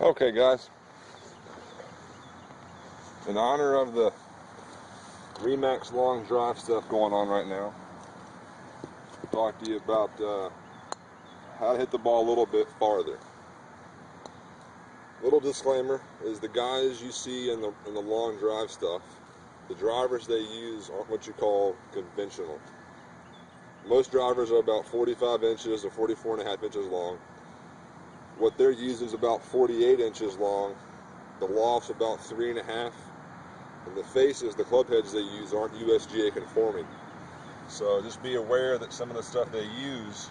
Okay guys, in honor of the Remax long drive stuff going on right now, I'll talk to you about how to hit the ball a little bit farther. Little disclaimer is the guys you see in the long drive stuff, the drivers they use aren't what you call conventional. Most drivers are about 45 inches or 44.5 inches long. What they're using is about 48 inches long. The loft's about 3.5, and the faces, the club heads they use, aren't USGA conforming. So just be aware that some of the stuff they use,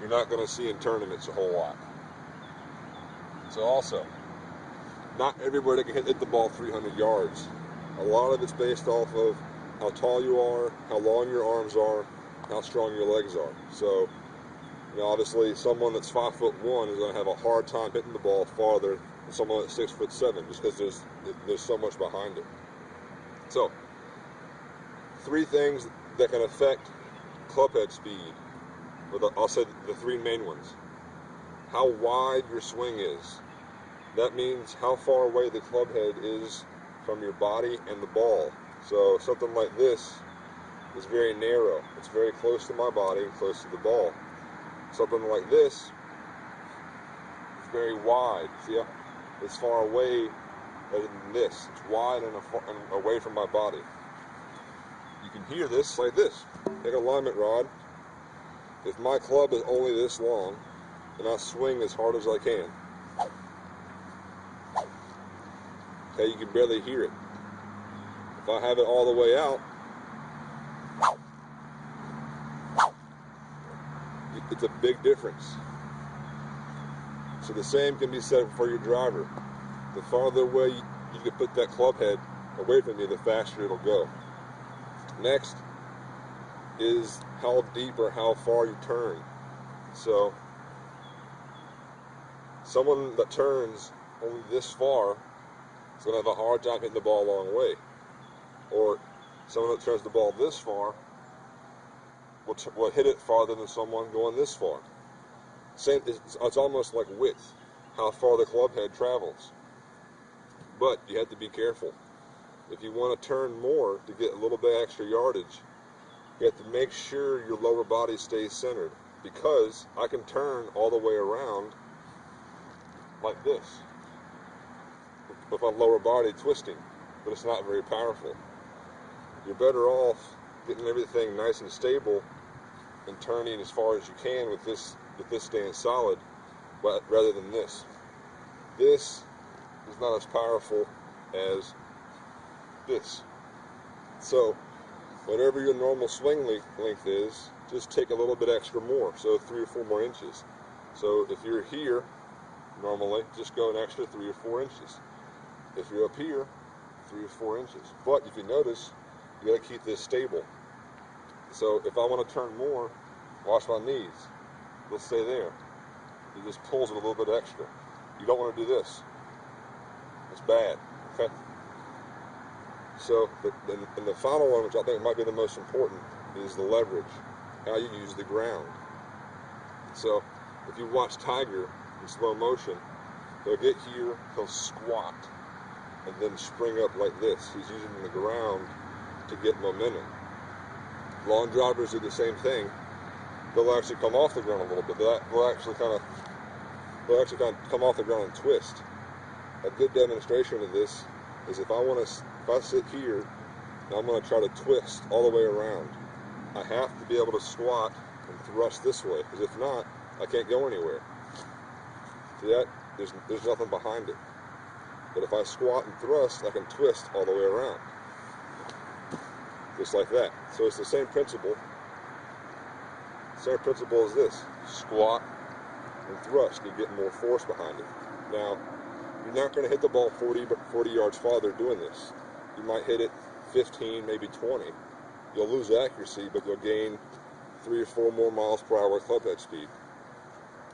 you're not going to see in tournaments a whole lot. So also, not everybody can hit the ball 300 yards. A lot of it's based off of how tall you are, how long your arms are, how strong your legs are. So, you know, obviously someone that's 5'1" is going to have a hard time hitting the ball farther than someone that's 6'7", just because there's so much behind it. So, 3 things that can affect club head speed, I'll say the 3 main ones. How wide your swing is. That means how far away the club head is from your body and the ball. So something like this is very narrow. It's very close to my body and close to the ball. Something like this is very wide. See, it's far away than this. It's wide and away from my body. You can hear this like this. Take a alignment rod. If my club is only this long, then I swing as hard as I can. Okay, you can barely hear it. If I have it all the way out, it's a big difference. So the same can be said for your driver. The farther away you can put that club head away from you, the faster it'll go. Next is how deep or how far you turn. So someone that turns only this far is going to have a hard time hitting the ball a long way. Or someone that turns the ball this far will hit it farther than someone going this far. Same, it's almost like width, how far the club head travels. But you have to be careful. If you want to turn more to get a little bit extra yardage, you have to make sure your lower body stays centered, because I can turn all the way around like this with my lower body twisting, but it's not very powerful. You're better off getting everything nice and stable and turning as far as you can with this staying solid, but rather than this. This is not as powerful as this. So whatever your normal swing length is, just take a little bit extra more, so 3 or 4 more inches. So if you're here normally, just go an extra 3 or 4 inches. If you're up here, 3 or 4 inches. But if you notice, you got to keep this stable. So if I want to turn more, watch my knees. They'll stay there. It just pulls it a little bit extra. You don't want to do this. It's bad. Okay. So, and the final one, which I think might be the most important, is the leverage. How you use the ground. So, if you watch Tiger in slow motion, he'll get here, he'll squat, and then spring up like this. He's using the ground to get momentum. Long drivers do the same thing. They'll actually come off the ground a little bit. They'll actually kind of come off the ground and twist. A good demonstration of this is if I sit here and I'm going to try to twist all the way around, I have to be able to squat and thrust this way, because if not, I can't go anywhere. See that? There's nothing behind it. But if I squat and thrust, I can twist all the way around. Just like that. So it's the same principle. Same principle as this. Squat and thrust. You get more force behind it. Now, you're not going to hit the ball 40 yards farther doing this. You might hit it 15, maybe 20. You'll lose accuracy, but you'll gain 3 or 4 more miles per hour club head speed.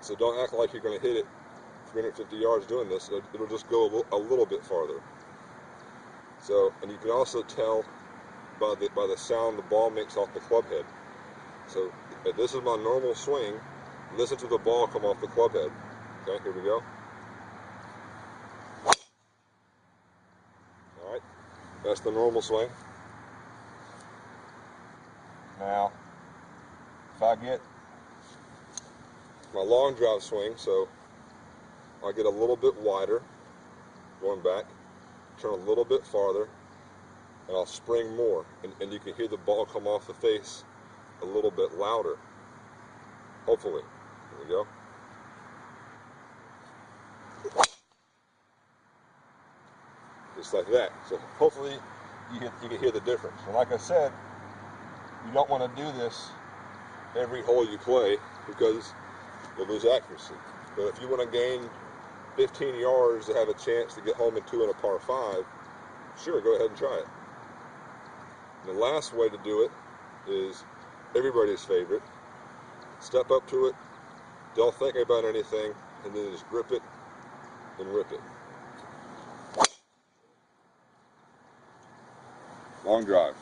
So don't act like you're going to hit it 350 yards doing this. It'll just go a little bit farther. So, and you can also tell by the sound the ball makes off the club head. So if this is my normal swing, listen to the ball come off the club head. Okay, here we go. That's the normal swing. Now, if I get my long drive swing, so I get a little bit wider, going back, turn a little bit farther, and I'll spring more, and you can hear the ball come off the face a little bit louder, hopefully. There we go. Just like that. So hopefully you can hear the difference. And like I said, you don't want to do this every hole you play because you'll lose accuracy. But if you want to gain 15 yards to have a chance to get home in 2 and a par 5, sure, go ahead and try it. And the last way to do it is everybody's favorite. Step up to it, don't think about anything, and then just grip it and rip it. Long drive.